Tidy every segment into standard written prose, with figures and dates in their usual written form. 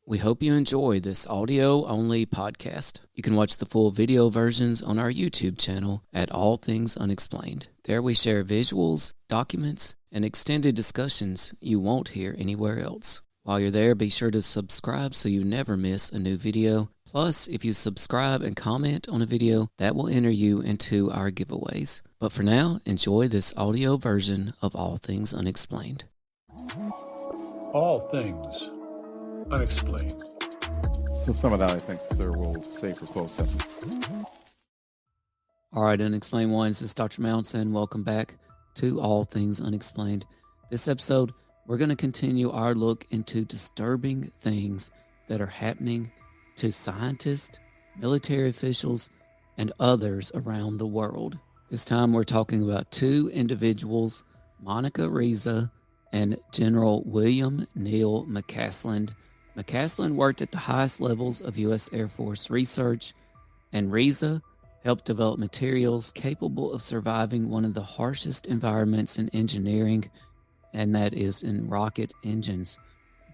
We hope you enjoy this audio-only podcast. You can watch the full video versions on our YouTube channel at All Things Unexplained. There we share visuals, documents, and extended discussions you won't hear anywhere else. While you're there, be sure to subscribe so you never miss a new video. Plus, if you subscribe and comment on a video, that will enter you into our giveaways. But for now, enjoy this audio version of All Things Unexplained. All Things Unexplained. So some of that, I think, sir, will save for closed session. All right, Unexplained Ones, this is Dr. Mountain. Welcome back to All Things Unexplained. This episode, we're going to continue our look into disturbing things that are happening to scientists, military officials, and others around the world. This time, we're talking about two individuals, Monica Reza and General William Neil McCasland. McCasland worked at the highest levels of U.S. Air Force research, and Reza helped develop materials capable of surviving one of the harshest environments in engineering, and that is in rocket engines.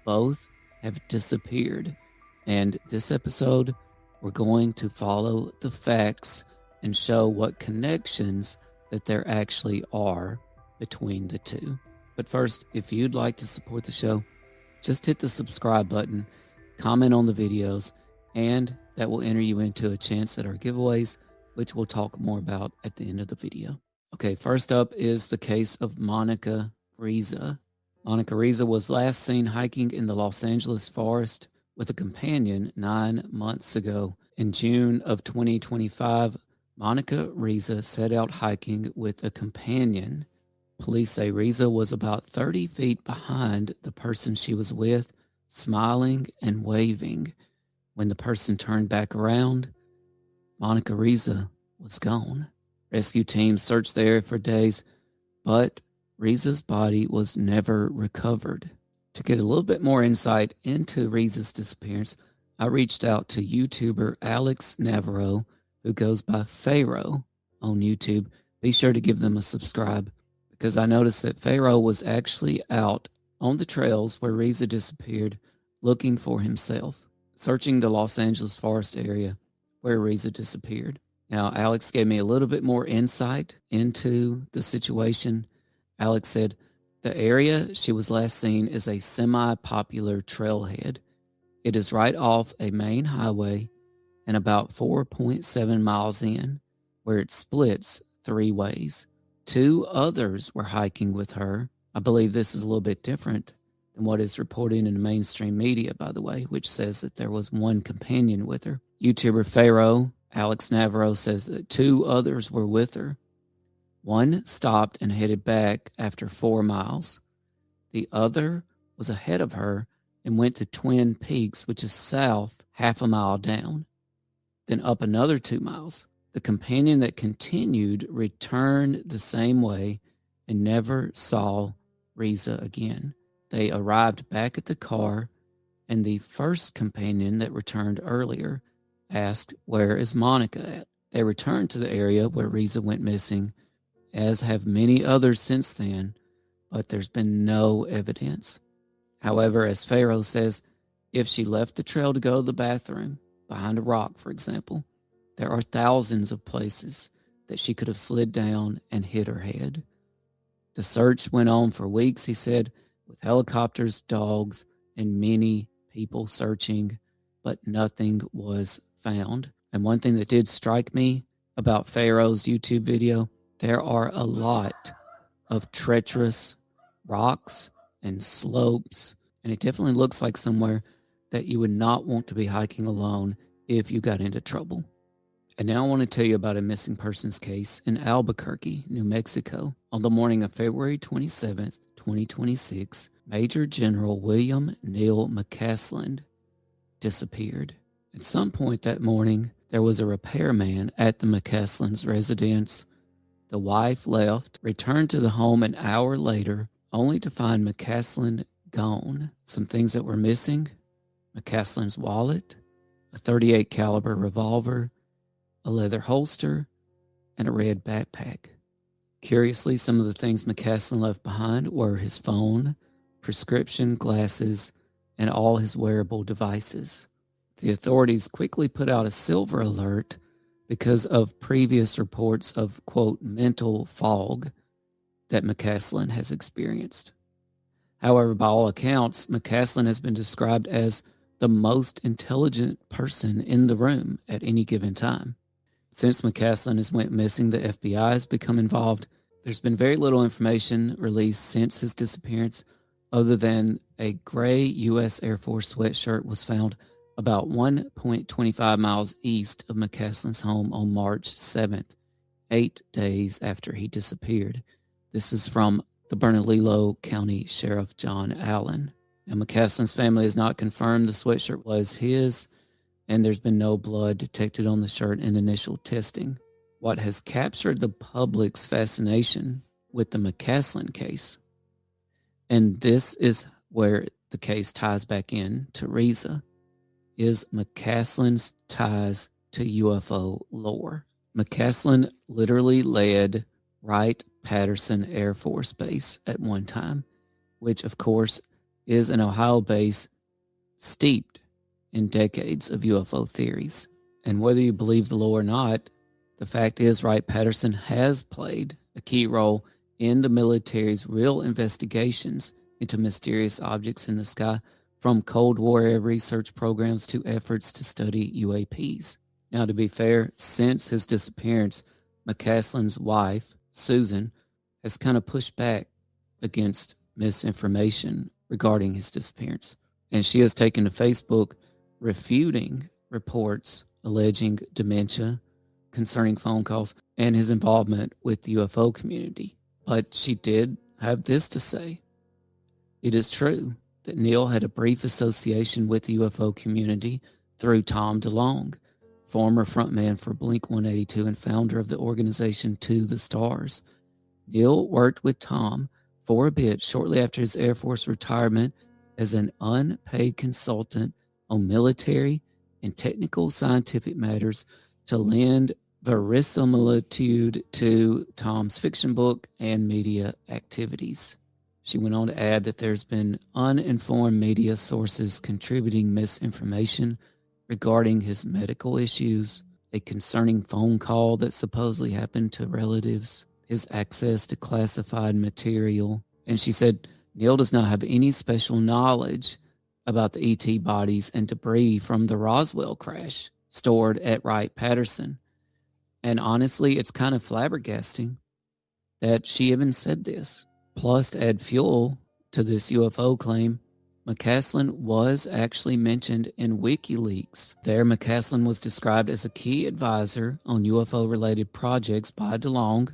Both have disappeared, and this episode, we're going to follow the facts and show what connections that there actually are between the two. But first, if you'd like to support the show, just hit the subscribe button, comment on the videos, and that will enter you into a chance at our giveaways, which we'll talk more about at the end of the video. Okay, first up is the case of Monica Reza. Monica Reza was last seen hiking in the Los Angeles forest with a companion 9 months ago. In June of 2025, Monica Reza set out hiking with a companion. Police say Reza was about 30 feet behind the person she was with, smiling and waving. When the person turned back around, Monica Reza was gone. Rescue teams searched the area for days, but Reza's body was never recovered. To get a little bit more insight into Reza's disappearance, I reached out to YouTuber Alex Navarro, who goes by Pharaoh on YouTube. Be sure to give them a subscribe, because I noticed that Pharaoh was actually out on the trails where Reza disappeared, looking for himself, searching the Los Angeles forest area where Reza disappeared. Now, Alex gave me a little bit more insight into the situation. Alex said the area she was last seen is a semi-popular trailhead. It is right off a main highway and about 4.7 miles in, where it splits 3 ways. 2 others were hiking with her. I believe this is a little bit different than what is reported in the mainstream media, by the way, which says that there was 1 companion with her. YouTuber Pharaoh, Alex Navarro, says that 2 others were with her. 1 stopped and headed back after 4 miles. The other was ahead of her and went to Twin Peaks, which is south half a mile down, then up another 2 miles. The companion that continued returned the same way and never saw Reza again. They arrived back at the car, and the first companion that returned earlier asked, "Where is Monica at?" They returned to the area where Reza went missing, as have many others since then, but there's been no evidence. However, as Pharaoh says, if she left the trail to go to the bathroom, behind a rock, for example, there are thousands of places that she could have slid down and hit her head. The search went on for weeks, he said, with helicopters, dogs, and many people searching, but nothing was found. And one thing that did strike me about Pharaoh's YouTube video, there are a lot of treacherous rocks and slopes, and it definitely looks like somewhere that you would not want to be hiking alone if you got into trouble. And now I want to tell you about a missing persons case in Albuquerque, New Mexico. On the morning of February 27th, 2026, Major General William Neil McCasland disappeared. At some point that morning, there was a repairman at the McCasland's residence. The wife left, returned to the home an hour later, only to find McCasland gone. Some things that were missing: McCasland's wallet, a .38 caliber revolver, a leather holster, and a red backpack. Curiously, some of the things McCasland left behind were his phone, prescription glasses, and all his wearable devices. The authorities quickly put out a silver alert because of previous reports of, quote, mental fog that McCasland has experienced. However, by all accounts, McCasland has been described as the most intelligent person in the room at any given time. Since McCasland has went missing, the FBI has become involved. There's been very little information released since his disappearance, other than a gray U.S. Air Force sweatshirt was found about 1.25 miles east of McCasland's home on March 7th, 8 days after he disappeared. This is from the Bernalillo County Sheriff John Allen. Now, McCasland's family has not confirmed the sweatshirt was his, and there's been no blood detected on the shirt in initial testing. What has captured the public's fascination with the McCasland case, and this is where the case ties back in to Reza, is McCasland's ties to UFO lore. McCasland literally led Wright-Patterson Air Force Base at one time, which of course is an Ohio base steeped in decades of UFO theories. And whether you believe the lore or not, the fact is Wright-Patterson has played a key role in the military's real investigations into mysterious objects in the sky, from Cold War era research programs to efforts to study UAPs. Now, to be fair, since his disappearance, McCasland's wife, Susan, has kind of pushed back against misinformation regarding his disappearance. And she has taken to Facebook refuting reports alleging dementia concerning phone calls and his involvement with the UFO community. But she did have this to say. It is true that Neil had a brief association with the UFO community through Tom DeLonge, former frontman for Blink-182 and founder of the organization To the Stars. Neil worked with Tom for a bit shortly after his Air Force retirement as an unpaid consultant on military and technical scientific matters to lend verisimilitude to Tom's fiction book and media activities. She went on to add that there's been uninformed media sources contributing misinformation regarding his medical issues, a concerning phone call that supposedly happened to relatives, his access to classified material. And she said Neil does not have any special knowledge about the ET bodies and debris from the Roswell crash stored at Wright-Patterson. And honestly, it's kind of flabbergasting that she even said this. Plus, to add fuel to this UFO claim, McCasland was actually mentioned in WikiLeaks. There, McCasland was described as a key advisor on UFO-related projects by DeLonge,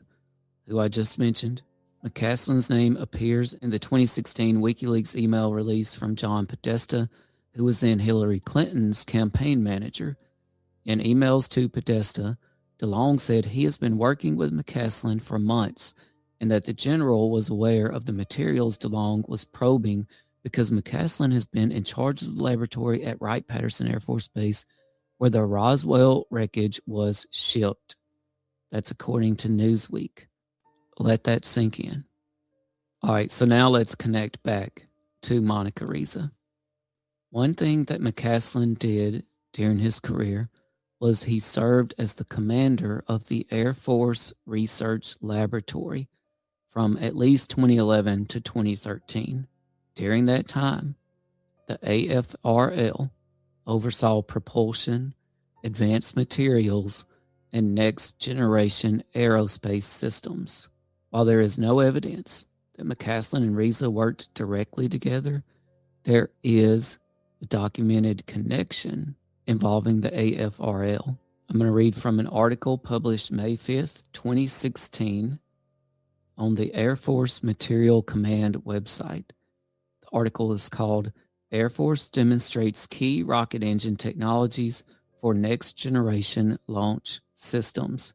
who I just mentioned. McCasland's name appears in the 2016 WikiLeaks email release from John Podesta, who was then Hillary Clinton's campaign manager. In emails to Podesta, DeLonge said he has been working with McCasland for months and that the general was aware of the materials DeLonge was probing because McCasland has been in charge of the laboratory at Wright-Patterson Air Force Base where the Roswell wreckage was shipped. That's according to Newsweek. Let that sink in. All right, so now let's connect back to Monica Reza. One thing that McCasland did during his career was he served as the commander of the Air Force Research Laboratory from at least 2011 to 2013. During that time, the AFRL oversaw propulsion, advanced materials, and next-generation aerospace systems. While there is no evidence that McCasland and Reza worked directly together, there is a documented connection involving the AFRL. I'm going to read from an article published May 5th, 2016 on the Air Force Material Command website. The article is called Air Force Demonstrates Key Rocket Engine Technologies for Next Generation Launch Systems.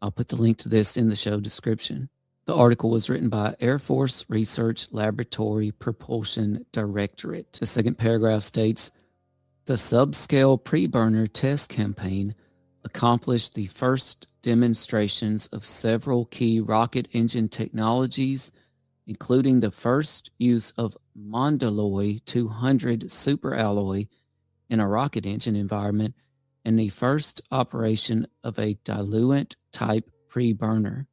I'll put the link to this in the show description. The article was written by Air Force Research Laboratory Propulsion Directorate. The second paragraph states, the subscale pre-burner test campaign accomplished the first demonstrations of several key rocket engine technologies including the first use of Mondaloy 200 superalloy in a rocket engine environment and the first operation of a diluent-type pre-burner.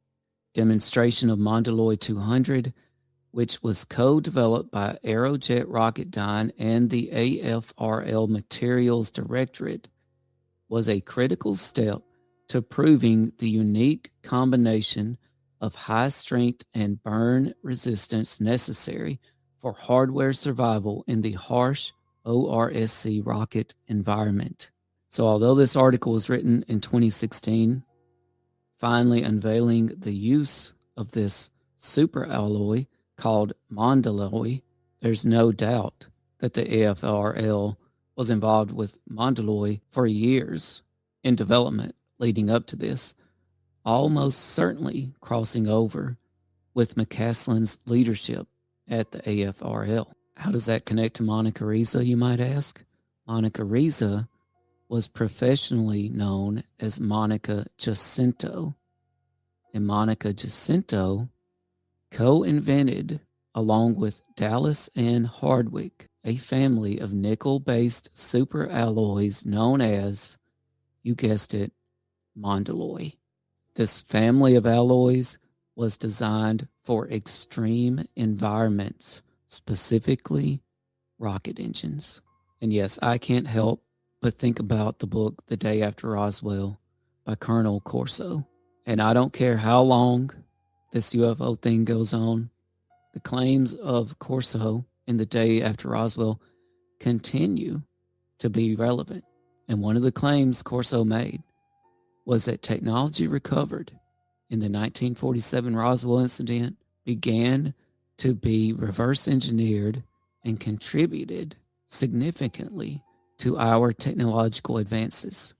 Demonstration of Mondaloy 200, which was co-developed by Aerojet Rocketdyne and the AFRL Materials Directorate, was a critical step to proving the unique combination of high strength and burn resistance necessary for hardware survival in the harsh ORSC rocket environment. So although this article was written in 2016, finally unveiling the use of this superalloy called Mondaloy, there's no doubt that the AFRL was involved with Mondaloy for years in development leading up to this, almost certainly crossing over with McCasland's leadership at the AFRL. How does that connect to Monica Reza, you might ask? Monica Reza was professionally known as Monica Jacinto, and Monica Jacinto co-invented, along with Dallis and Hardwick, a family of nickel-based superalloys known as, you guessed it, Mondaloy. This family of alloys was designed for extreme environments, specifically rocket engines. And yes, I can't help but think about the book The Day After Roswell by Colonel Corso. And I don't care how long this UFO thing goes on, the claims of Corso in The Day After Roswell continue to be relevant. And one of the claims Corso made was that technology recovered in the 1947 Roswell incident began to be reverse engineered and contributed significantly to our technological advances.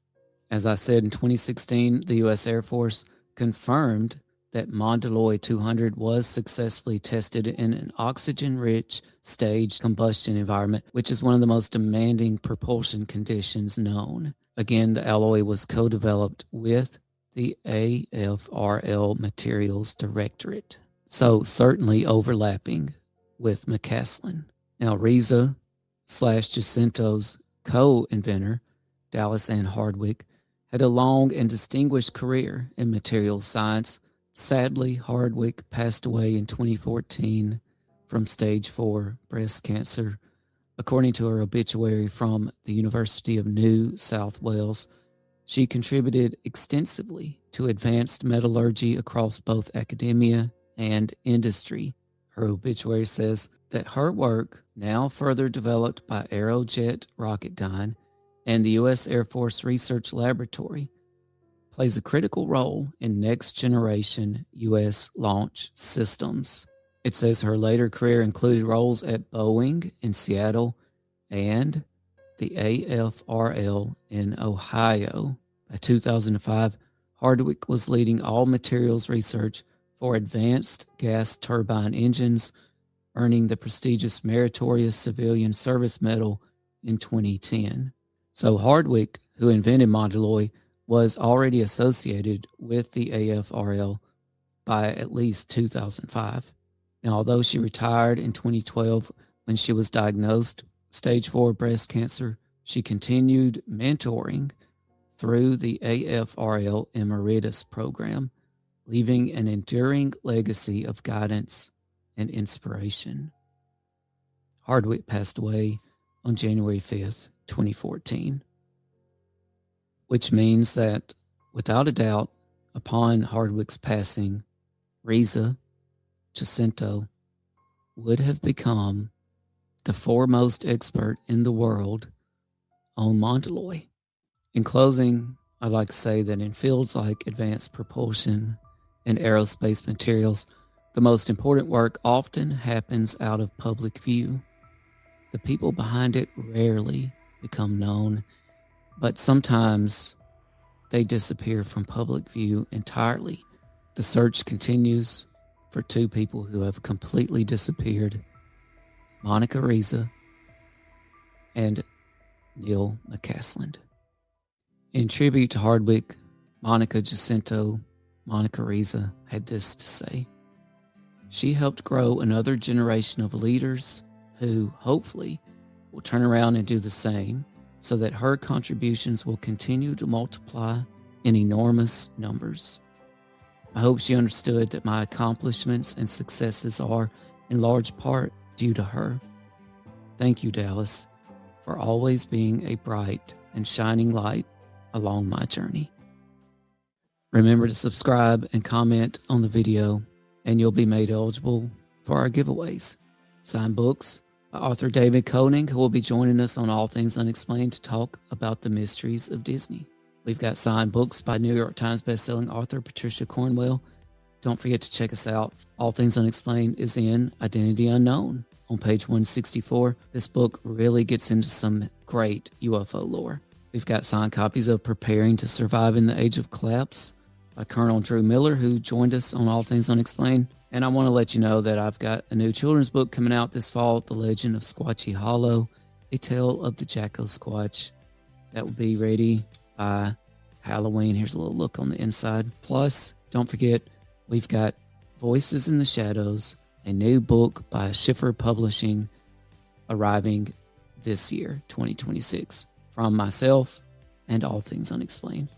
As I said, in 2016, the U.S. Air Force confirmed that Mondaloy 200 was successfully tested in an oxygen-rich staged combustion environment, which is one of the most demanding propulsion conditions known. Again, the alloy was co-developed with the AFRL Materials Directorate, so certainly overlapping with McCasland. Now, Reza / Jacinto's co-inventor, Dallis and Hardwick, had a long and distinguished career in materials science. Sadly, Hardwick passed away in 2014 from stage 4 breast cancer, according to her obituary from the University of New South Wales. She contributed extensively to advanced metallurgy across both academia and industry. Her obituary says that her work, now further developed by Aerojet Rocketdyne and the U.S. Air Force Research Laboratory, plays a critical role in next-generation U.S. launch systems. It says her later career included roles at Boeing in Seattle and the AFRL in Ohio. By 2005, Hardwick was leading all materials research for advanced gas turbine engines, earning the prestigious Meritorious Civilian Service Medal in 2010. So Hardwick, who invented Mondaloy, was already associated with the AFRL by at least 2005. Now, although she retired in 2012 when she was diagnosed stage 4 breast cancer, she continued mentoring through the AFRL Emeritus program, leaving an enduring legacy of guidance and inspiration. Hardwick passed away on January 5th, 2014, which means that, without a doubt, upon Hardwick's passing, Reza Jacinto would have become the foremost expert in the world on Mondaloy. In closing, I'd like to say that in fields like advanced propulsion and aerospace materials, the most important work often happens out of public view. The people behind it rarely become known, but sometimes they disappear from public view entirely. The search continues for two people who have completely disappeared: Monica Reza and Neil McCasland. In tribute to Hardwick, Monica Jacinto, Monica Reza had this to say. She helped grow another generation of leaders who, hopefully, will turn around and do the same so that her contributions will continue to multiply in enormous numbers. I hope she understood that my accomplishments and successes are, in large part, due to her. Thank you, Dallis, for always being a bright and shining light along my journey. Remember to subscribe and comment on the video, and you'll be made eligible for our giveaways. Signed books by author David Koenig, who will be joining us on All Things Unexplained to talk about the mysteries of Disney. We've got signed books by New York Times bestselling author Patricia Cornwell. Don't forget to check us out. All Things Unexplained is in Identity Unknown on page 164. This book really gets into some great UFO lore. We've got signed copies of Preparing to Survive in the Age of Collapse by Colonel Drew Miller, who joined us on All Things Unexplained. And I want to let you know that I've got a new children's book coming out this fall, The Legend of Squatchy Hollow, A Tale of the Jacko Squatch. That will be ready by Halloween. Here's a little look on the inside. Plus, don't forget, we've got Voices in the Shadows, a new book by Schiffer Publishing, arriving this year, 2026, from myself and All Things Unexplained.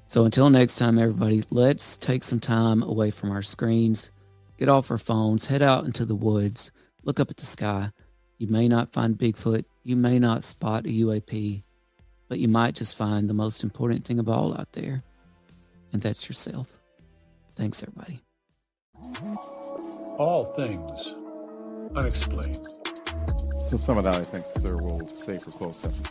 So until next time, everybody, let's take some time away from our screens, get off our phones, head out into the woods, look up at the sky. You may not find Bigfoot, you may not spot a UAP, but you might just find the most important thing of all out there, and that's yourself. Thanks, everybody. All things unexplained. So some of that I think, sir, we'll save for closed session.